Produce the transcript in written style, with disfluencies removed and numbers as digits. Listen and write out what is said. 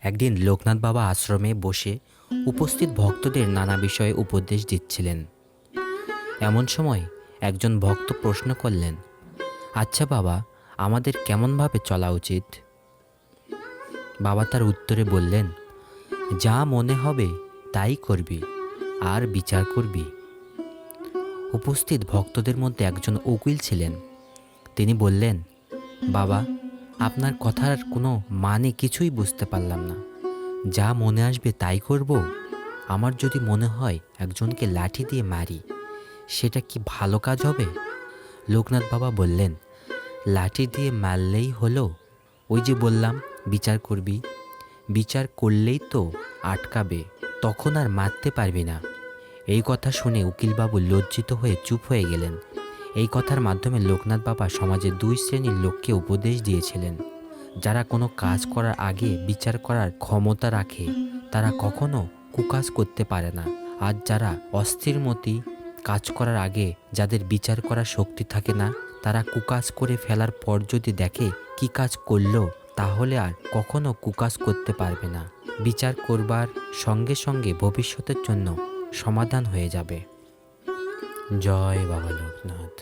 একদিন লোকনাথ বাবা আশ্রমে বসে উপস্থিত ভক্তদের নানা বিষয়ে উপদেশ দিচ্ছিলেন। এমন সময় একজন ভক্ত প্রশ্ন করলেন, আচ্ছা বাবা, আমাদের কেমনভাবে চলা উচিত? বাবা তার উত্তরে বললেন, যা মনে হবে তাই করবি, আর বিচার করবি। উপস্থিত ভক্তদের মধ্যে একজন উকিল ছিলেন। তিনি বললেন, বাবা, আপনার কথার কোনো মানে কিছুই বুঝতে পারলাম না। যা মনে আসবে তাই করব? আমার যদি মনে হয় একজনকে লাঠি দিয়ে মারি, সেটা কি ভালো কাজ হবে? লোকনাথ বাবা বললেন, লাঠি দিয়ে মারলেই হলো? ওই যে বললাম বিচার করবি, বিচার করলেই তো আটকাবে, তখন আর মারতে পারবি না। এই কথা শুনে উকিলবাবু লজ্জিত হয়ে চুপ হয়ে গেলেন। এই কথার মাধ্যমে লোকনাথ বাবা সমাজে দুই শ্রেণীর লোককে উপদেশ দিয়েছিলেন। যারা কোনো কাজ করার আগে বিচার করার ক্ষমতা রাখে তারা কখনো কুকাজ করতে পারে না, আর যারা অস্থিরমতি, কাজ করার আগে যাদের বিচার করার শক্তি থাকে না, তারা কুকাজ করে ফেলার পর যদি দেখে কি কাজ করলো, তাহলে আর কখনো কুকাজ করতে পারবে না। বিচার করবার সঙ্গে সঙ্গে ভবিষ্যতের জন্য সমাধান হয়ে যাবে। জয় বাবা লোকনাথ।